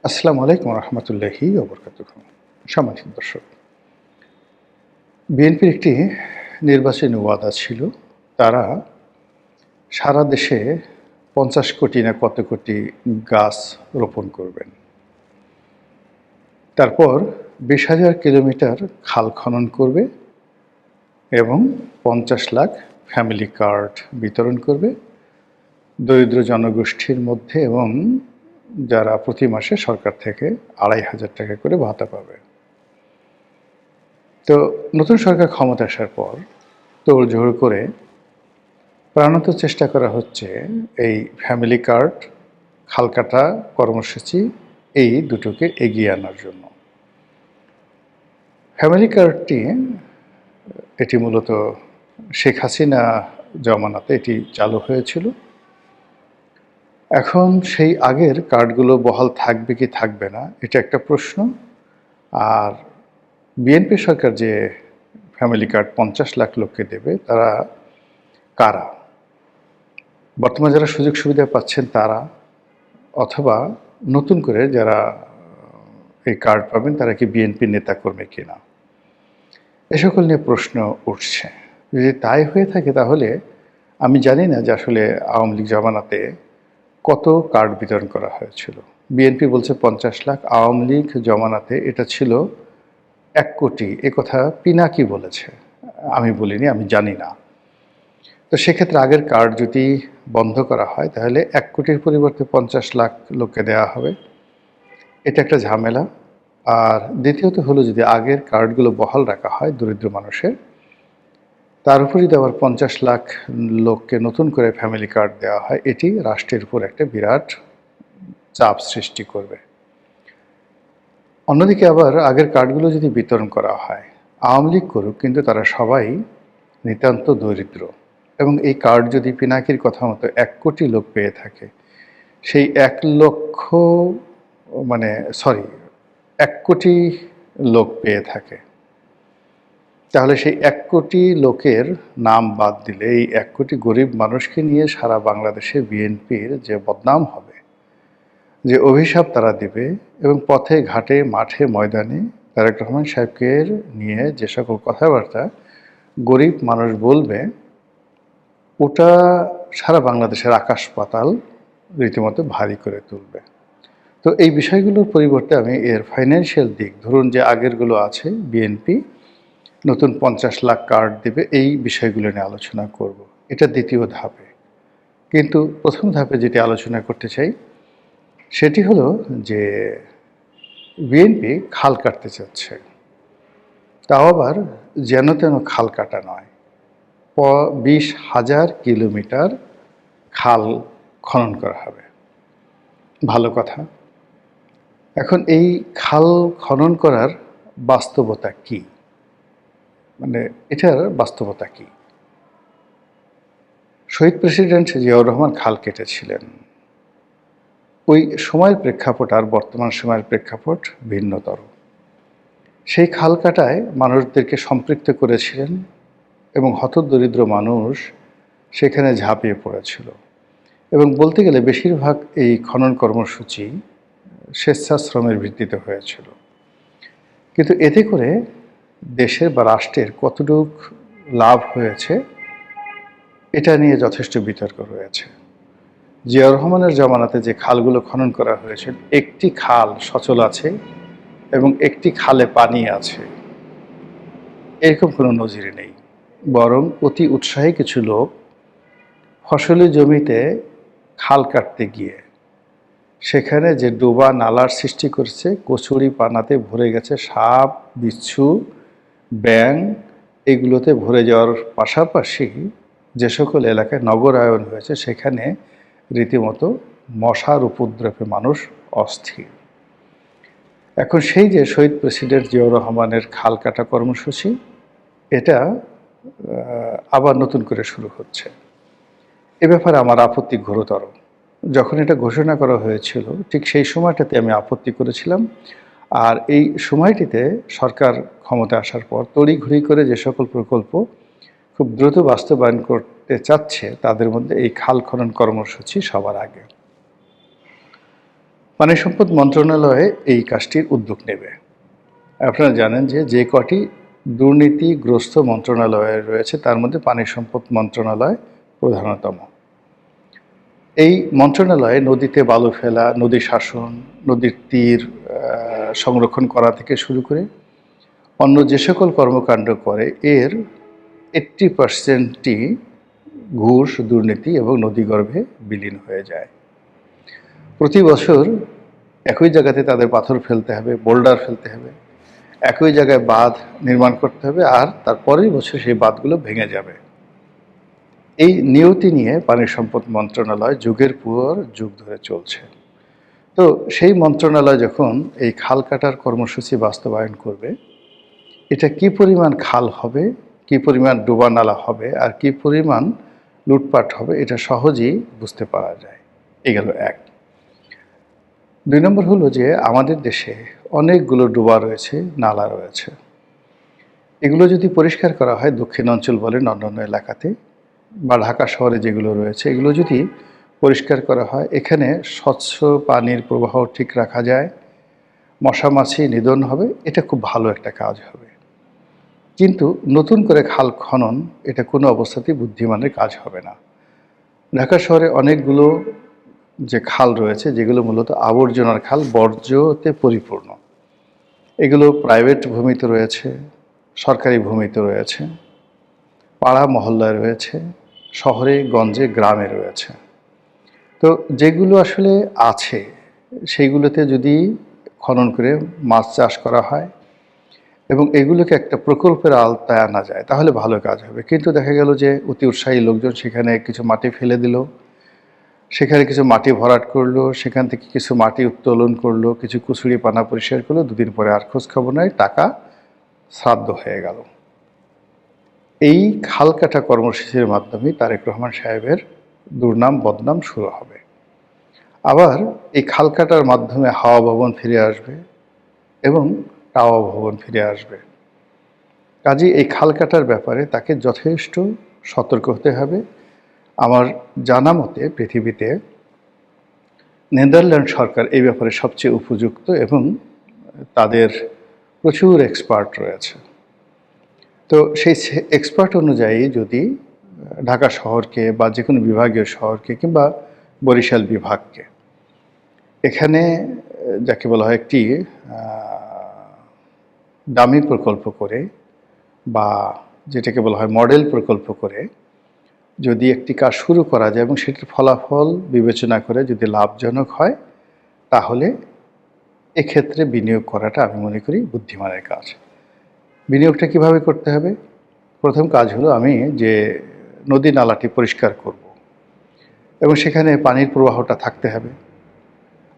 আসসালামু আলাইকুম রহমতুল্লাহি ওবরকাতুহ। সম্মানিত দর্শক, বিএনপির একটি নির্বাচনী ওয়াদা ছিল। তারা সারা দেশে ৫০ কোটি না কত কোটি গাছ রোপণ করবেন। তারপর ২০,০০০ কিলোমিটার খাল খনন করবে এবং ৫০ লাখ ফ্যামিলি কার্ড বিতরণ করবে দরিদ্র জনগোষ্ঠীর মধ্যে, এবং যারা প্রতি মাসে সরকার থেকে ২৫০০ টাকা করে ভাতা পাবে। তো নতুন সরকার ক্ষমতা আসার পর তোড়জোড় করে প্রাণান্ত চেষ্টা করা হচ্ছে এই ফ্যামিলি কার্ড, খাল কাটা কর্মসূচি, এই দুটোকে এগিয়ে আনার জন্য। ফ্যামিলি কার্ডটি এটি মূলত শেখ হাসিনা জমানাতে এটি চালু হয়েছিল। এখন সেই আগের কার্ডগুলো বহাল থাকবে কি থাকবে না, এটা একটা প্রশ্ন। আর বিএনপি সরকার যে ফ্যামিলি কার্ড ৫০ লাখ লোককে দেবে, তারা কারা? বর্তমানে যারা সুযোগ সুবিধা পাচ্ছেন তারা, অথবা নতুন করে যারা এই কার্ড পাবেন তারা কি বিএনপির নেতাকর্মী কিনা, এ সকল নিয়ে প্রশ্ন উঠছে। যদি তাই হয়ে থাকে তাহলে আমি জানি না যে আসলে আওয়ামী লীগ জমানাতে কত কার্ড বিতরণ করা হয়েছিল। বিএনপি বলছে ৫০ লাখ, আওয়ামী লীগ জমানাতে এটা ছিল ১ কোটি। এ কথা পিনাকি বলেছে, আমি বলিনি, আমি জানি না। তো সেক্ষেত্রে আগের কার্ড যদি বন্ধ করা হয় তাহলে ১ কোটির পরিবর্তে ৫০ লাখ লোককে দেওয়া হবে। এটা একটা ঝামেলা। আর দ্বিতীয়ত হলো, যদি আগের কার্ডগুলো বহাল রাখা হয় দরিদ্র মানুষের, তার উপরে যদি আবার ৫০ লাখ লোককে নতুন করে ফ্যামিলি কার্ড দেওয়া হয়, এটি রাষ্ট্রের উপর একটা বিরাট চাপ সৃষ্টি করবে। অন্যদিকে আবার আগের কার্ডগুলো যদি বিতরণ করা হয়, আওয়ামী লীগ করুক, কিন্তু তারা সবাই নিতান্ত দরিদ্র, এবং এই কার্ড যদি পিনাকির কথা মতো ১ কোটি লোক পেয়ে থাকে, সেই ১ কোটি লোক পেয়ে থাকে, তাহলে সেই ১ কোটি লোকের নাম বাদ দিলে এই ১ কোটি গরিব মানুষকে নিয়ে সারা বাংলাদেশে বিএনপির যে বদনাম হবে, যে অভিশাপ তারা দিবে, এবং পথে ঘাটে মাঠে ময়দানে তারেক রহমান সাহেবকে নিয়ে যে সকল কথাবার্তা গরিব মানুষ বলবে, ওটা সারা বাংলাদেশের আকাশ পাতাল রীতিমতো ভারী করে তুলবে। তো এই বিষয়গুলোর পরিবর্তে আমি এর ফাইন্যান্সিয়াল দিক, ধরুন যে আগেরগুলো আছে, বিএনপি নতুন ৫০ লাখ কার্ড দেবে, এই বিষয়গুলো নিয়ে আলোচনা করব। এটা দ্বিতীয় ধাপে। কিন্তু প্রথম ধাপে যেটি আলোচনা করতে চাই সেটি হলো যে বিএনপি খাল কাটতে চাচ্ছে, তাও আবার যেন তেন খাল কাটা নয়। ২০,০০০ কিলোমিটার খাল খনন করা হবে। ভালো কথা। এখন এই খাল খনন করার বাস্তবতা কি, মানে এটার বাস্তবতা কি? শহীদ প্রেসিডেন্ট জিয়াউর রহমান খাল কেটেছিলেন। ওই সময়ের প্রেক্ষাপট আর বর্তমান সময়ের প্রেক্ষাপট ভিন্নতর। সেই খাল কাটায় মানুষদেরকে সম্পৃক্ত করেছিলেন, এবং হতদরিদ্র মানুষ সেখানে ঝাঁপিয়ে পড়েছিল। এবং বলতে গেলে বেশিরভাগ এই খনন কর্মসূচি স্বেচ্ছাশ্রমের ভিত্তিতে হয়েছিল। কিন্তু এতে করে দেশের বা রাষ্ট্রের কতটুক লাভ হয়েছে, এটা নিয়ে যথেষ্ট বিতর্ক রয়েছে। জিয়াউর রহমানের জমানাতে যে খালগুলো খনন করা হয়েছে, একটি খাল সচল আছে এবং একটি খালে পানি আছে, এরকম কোনো নজির নেই। বরং অতি উৎসাহী কিছু লোক ফসলি জমিতে খাল কাটতে গিয়ে সেখানে যে ডোবা নালার সৃষ্টি করছে, কচুরি পানাতে ভরে গেছে, সাপ বিচ্ছু ব্যাঙ এগুলোতে ভরে যাওয়ার পাশাপাশি যে সকল এলাকায় নগরায়ন হয়েছে সেখানে রীতিমতো মশার উপদ্রবে মানুষ অস্থির। এখন সেই যে শহীদ প্রেসিডেন্ট জিয়াউর রহমানের খাল কাটা কর্মসূচি, এটা আবার নতুন করে শুরু হচ্ছে। এ ব্যাপারে আমার আপত্তি ঘোরতর। যখন এটা ঘোষণা করা হয়েছিল ঠিক সেই সময়টাতে আমি আপত্তি করেছিলাম। আর এই সময়টিতে সরকার ক্ষমতা আসার পর তড়িঘড়ি করে যে সকল প্রকল্প খুব দ্রুত বাস্তবায়ন করতে চাচ্ছে, তাদের মধ্যে এই খাল খনন কর্মসূচি সবার আগে। পানি সম্পদ মন্ত্রণালয় এই কাজটির উদ্যোগ নেবে। আপনারা জানেন যে কটি দুর্নীতিগ্রস্ত মন্ত্রণালয় রয়েছে তার মধ্যে পানি সম্পদ মন্ত্রণালয় প্রধানতম। এই মন্ত্রণালয়ে নদীতে বালু ফেলা, নদী শাসন, নদীর তীর সংরক্ষণ করা থেকে শুরু করে অন্য যে সকল কর্মকাণ্ড করে এর 80%ই ঘুষ, দুর্নীতি এবং নদীগর্ভে বিলীন হয়ে যায়। প্রতি বছর একই জায়গাতে তাদের পাথর ফেলতে হবে, বোল্ডার ফেলতে হবে, একই জায়গায় বাঁধ নির্মাণ করতে হবে, আর তার পরের বছর সেই বাঁধগুলো ভেঙে যাবে। এই নিয়তি নিয়ে পানি সম্পদ মন্ত্রণালয় যুগের পর যুগ ধরে চলছে। তো সেই মন্ত্রণালয় যখন এই খাল কাটার কর্মসূচি বাস্তবায়ন করবে, এটা কি পরিমাণ খাল হবে, কি পরিমাণ ডোবা নালা হবে, আর কি পরিমাণ লুটপাট হবে, এটা সহজেই বুঝতে পারা যায়। এই গেল এক। 2 নম্বর হলো যে আমাদের দেশে অনেকগুলো ডোবা রয়েছে, নালা রয়েছে। এগুলো যদি পরিষ্কার করা হয়, দক্ষিণ অঞ্চল বলেন অন্যান্য এলাকাতে বা ঢাকা শহরে যেগুলো রয়েছে, এগুলো যদি পরিষ্কার করা হয়, এখানে স্বচ্ছ পানির প্রবাহ ঠিক রাখা যায়, মশা মাছি নিধন হবে, এটা খুব ভালো একটা কাজ হবে। কিন্তু নতুন করে খাল খনন এটা কোনো অবস্থাতেই বুদ্ধিমানের কাজ হবে না। ঢাকা শহরে অনেকগুলো যে খাল রয়েছে যেগুলো মূলত আবর্জনার খাল, বর্জ্যতে পরিপূর্ণ। এগুলো প্রাইভেট ভূমিতে রয়েছে, সরকারি ভূমিতে রয়েছে, পাড়া মহল্লায় রয়েছে, শহরে গঞ্জে গ্রামে রয়েছে। তো যেগুলো আসলে আছে সেইগুলোতে যদি খনন করে মাছ চাষ করা হয় এবং এগুলোকে একটা প্রকল্পের আওতায় আনা যায় তাহলে ভালো কাজ হবে। কিন্তু দেখা গেল যে অতি উৎসাহী লোকজন সেখানে কিছু মাটি ফেলে দিল, সেখানে কিছু মাটি ভরাট করলো, সেখান থেকে কিছু মাটি উত্তোলন করলো, কিছু কুচুরি পানা পরিষ্কার করলো, 2 দিন পরে আর খোঁজ খবর নাই, টাকা শ্রাদ্ধ হয়ে গেল। এই খাল কাটা কর্মসূচির মাধ্যমে তারেক রহমান সাহেবের দুর্নাম বদনাম শুরু হবে। আবার এই খাল কাটার মাধ্যমে হাওয়া ভবন ফিরে আসবে এবং টাওয়া ভবন ফিরে আসবে। কাজেই এই খাল কাটার ব্যাপারে তাকে যথেষ্ট সতর্ক হতে হবে। আমার জানা মতে পৃথিবীতে নেদারল্যান্ড সরকার এই ব্যাপারে সবচেয়ে উপযুক্ত এবং তাদের প্রচুর এক্সপার্ট রয়েছে। তো সেই এক্সপার্ট অনুযায়ী যদি ঢাকা শহরকে বা যে কোনো বিভাগীয় শহরকে কিংবা বরিশাল বিভাগকে এখানে যাকে বলা হয় একটি দামি প্রকল্প করে বা যেটাকে বলা হয় মডেল প্রকল্প করে যদি একটি কাজ শুরু করা যায় এবং সেটির ফলাফল বিবেচনা করে যদি লাভজনক হয় তাহলে এক্ষেত্রে বিনিয়োগ করাটা আমি মনে করি বুদ্ধিমানের কাজ। বিনিয়োগটা কিভাবে করতে হবে? প্রথম কাজ হলো আমি যে নদী নালাটি পরিষ্কার করব এবং সেখানে পানির প্রবাহটা থাকতে হবে।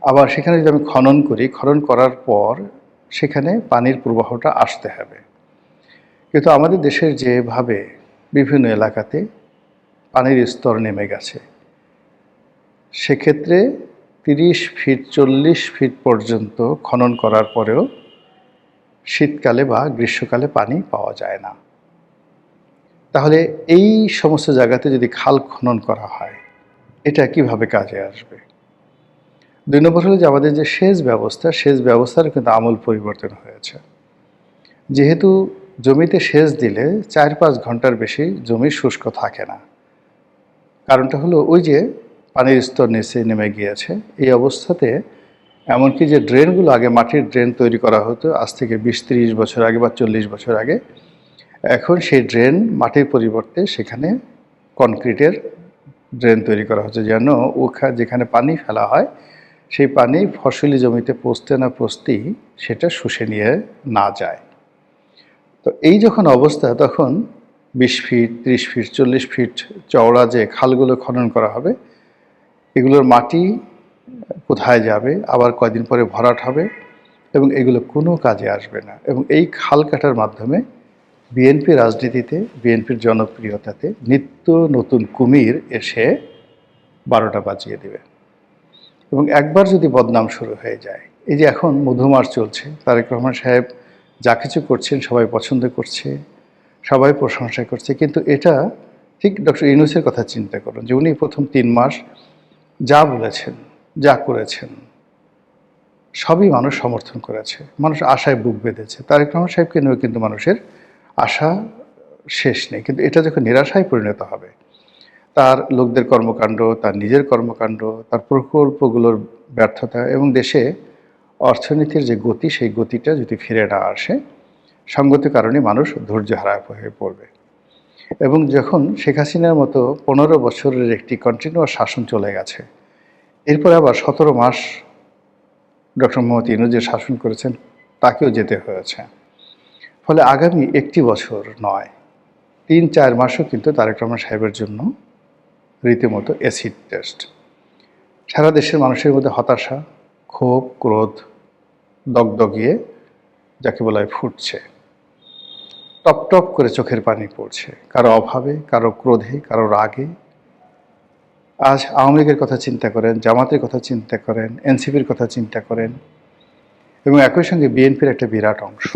আবার সেখানে যদি আমি খনন করি, খনন করার পর সেখানে পানির প্রবাহটা আসতে হবে। কিন্তু আমাদের দেশের যেভাবে বিভিন্ন এলাকাতে পানির স্তর নেমে গেছে, সেক্ষেত্রে 30 ফিট 40 ফিট পর্যন্ত খনন করার পরেও শীতকালে বা গ্রীষ্মকালে পানি পাওয়া যায় না। তাহলে এই সমস্ত জায়গাতে যদি খাল খনন করা হয় এটা কিভাবে কাজে আসবে? 2 নম্বর হলো যে আমাদের যে সেচ ব্যবস্থার কিন্তু আমূল পরিবর্তন হয়েছে। যেহেতু জমিতে সেচ দিলে 4-5 ঘন্টার বেশি জমি শুষ্ক থাকে না। কারণটা হলো ওই যে পানির স্তর নিচে নেমে গিয়েছে। এই অবস্থাতে এমনকি যে ড্রেনগুলো আগে মাটির ড্রেন তৈরি করা হতো আজ থেকে 20-30 বছর আগে বা 40 বছর আগে, এখন সেই ড্রেন মাটির পরিবর্তে সেখানে কনক্রিটের ড্রেন তৈরি করা হচ্ছে যেন যেখানে পানি ফেলা হয় সেই পানি ফসলি জমিতে পৌঁছতে না পৌঁছতেই সেটা শুষে নিয়ে না যায়। তো এই যখন অবস্থা তখন 20 ফিট 30 ফিট 40 ফিট চওড়া যে খালগুলো খনন করা হবে এগুলোর মাটি কোথায় যাবে, আবার কয়দিন পরে ভরাট হবে এবং এগুলো কোনো কাজে আসবে না। এবং এই খাল কাটার মাধ্যমে বিএনপি রাজনীতিতে, বিএনপির জনপ্রিয়তাতে নিত্য নতুন কুমির এসে 12টা বাজিয়ে দেবে। এবং একবার যদি বদনাম শুরু হয়ে যায়, এই যে এখন মধুমাস চলছে, তারেক রহমান সাহেব যা কিছু করছেন সবাই পছন্দ করছে, সবাই প্রশংসা করছে, কিন্তু এটা ঠিক ডক্টর ইউনূসের কথা চিন্তা করুন যে উনি প্রথম 3 মাস যা বলেছেন, যা করেছেন, সবই মানুষ সমর্থন করেছে, মানুষ আশায় বুক বেঁধেছে। তারেক রহমান সাহেবকে নিয়েও কিন্তু মানুষের আশা শেষ নেই। কিন্তু এটা যখন নিরাশায় পরিণত হবে, তার লোকদের কর্মকাণ্ড, তার নিজের কর্মকাণ্ড, তার প্রকল্পগুলোর ব্যর্থতা এবং দেশে অর্থনীতির যে গতি, সেই গতিটা যদি ফিরে না আসে, সঙ্গত কারণে মানুষ ধৈর্যহারা হয়ে পড়বে। এবং যখন শেখ হাসিনার মতো ১৫ বছরের একটি কন্টিনিউয়াস শাসন চলে গেছে, এরপরে আবার ১৭ মাস ডক্টর মোহাম্মদ ইউনূস যে শাসন করেছেন, তাকেও যেতে হয়েছে। ফলে আগামী একটি বছর নয়, ৩-৪ মাসও কিন্তু তারেক রহমান সাহেবের জন্য রীতিমতো অ্যাসিড টেস্ট। সারা দেশের মানুষের মধ্যে হতাশা, ক্ষোভ, ক্রোধ দগদগিয়ে যাকে বলা হয় ফুটছে। টপ টপ করে চোখের পানি পড়ছে, কারো অভাবে, কারো ক্রোধে, কারো রাগে। আজ আওয়ামী লীগের কথা চিন্তা করেন, জামাতের কথা চিন্তা করেন, এনসিপির কথা চিন্তা করেন, এবং একই সঙ্গে বিএনপির একটা বিরাট অংশ,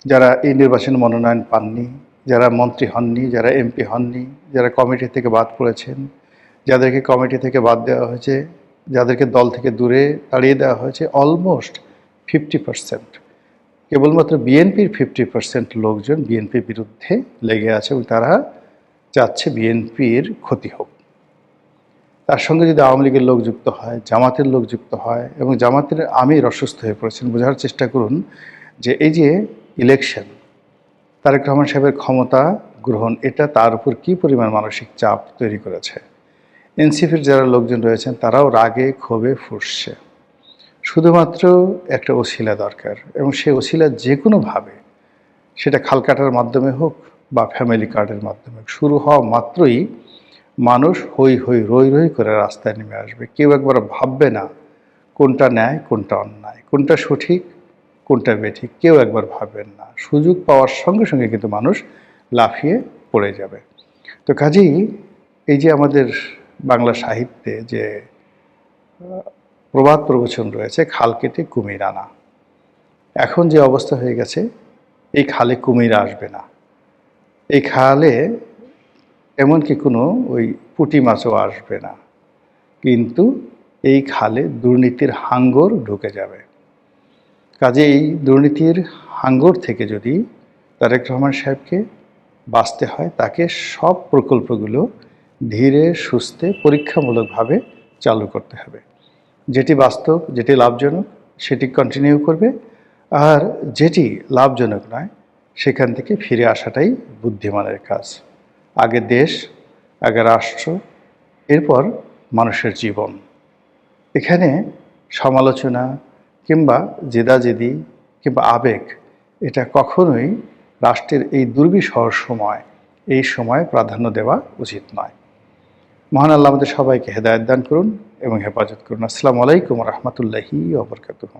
যারা এই নির্বাচনে মনোনয়ন পাননি, যারা মন্ত্রী হননি, যারা এমপি হননি, যারা কমিটি থেকে বাদ পড়েছেন, যাদেরকে কমিটি থেকে বাদ দেওয়া হয়েছে, যাদেরকে দল থেকে দূরে তাড়িয়ে দেওয়া হয়েছে, অলমোস্ট 50%। কেবলমাত্র বিএনপির 50% লোকজন বিএনপির বিরুদ্ধে লেগে আছে এবং তারা চাচ্ছে বিএনপির ক্ষতি হোক। তার সঙ্গে যদি আওয়ামী লীগের লোক যুক্ত হয়, জামাতের লোক যুক্ত হয়, এবং জামাতের আমির অসুস্থ হয়ে পড়েছেন। বোঝার চেষ্টা করুন যে এই যে ইলেকশন, তারেক রহমান সাহেবের ক্ষমতা গ্রহণ, এটা তার উপর কী পরিমাণ মানসিক চাপ তৈরি করেছে। এনসিপির যারা লোকজন রয়েছেন তারাও রাগে ক্ষোভে ফুঁসছে। শুধুমাত্র একটা ওসিলা দরকার, এবং সেই ওসিলা যে কোনোভাবে, সেটা খাল কাটার মাধ্যমে হোক বা ফ্যামিলি কার্ডের মাধ্যমে হোক, শুরু হওয়া মাত্রই মানুষ হই হই রই রই করে রাস্তায় নেমে আসবে। কেউ একবার ভাববে না কোনটা ন্যায়, কোনটা অন্যায়, কোনটা সঠিক, কোনটা বেঠিক, কেউ একবার ভাববেন না। সুযোগ পাওয়ার সঙ্গে সঙ্গে কিন্তু মানুষ লাফিয়ে পড়ে যাবে। তো কাজেই এই যে আমাদের বাংলা সাহিত্যে যে প্রবাদ প্রবচন রয়েছে, খাল কেটে কুমির আনা, এখন যে অবস্থা হয়ে গেছে, এই খালে কুমির আসবে না। এই খালে এমনকি কোনো ওই পুঁটি মাছও আসবে না, কিন্তু এই খালে দুর্নীতির হাঙ্গর ঢুকে যাবে। কাজেই এই দুর্নীতির হাঙ্গর থেকে যদি তারেক রহমান সাহেবকে বাঁচতে হয়, তাকে সব প্রকল্পগুলো ধীরে সুস্থে পরীক্ষামূলকভাবে চালু করতে হবে। যেটি বাস্তব, যেটি লাভজনক, সেটি কন্টিনিউ করবে, আর যেটি লাভজনক নয়, সেখান থেকে ফিরে আসাটাই বুদ্ধিমানের কাজ। আগে দেশ, আগে রাষ্ট্র, এরপর মানুষের জীবন। এখানে সমালোচনা কিংবা জেদাজেদি কিংবা আবেগ, এটা কখনোই রাষ্ট্রের এই দুর্বিষহ সময়, এই সময় প্রাধান্য দেওয়া উচিত নয়। মহান আল্লাহ আমাদের সবাইকে হেদায়েত দান করুন এবং হেফাজত করুন। আসসালামু আলাইকুম ওয়া রাহমাতুল্লাহি ওয়া বারাকাতুহু।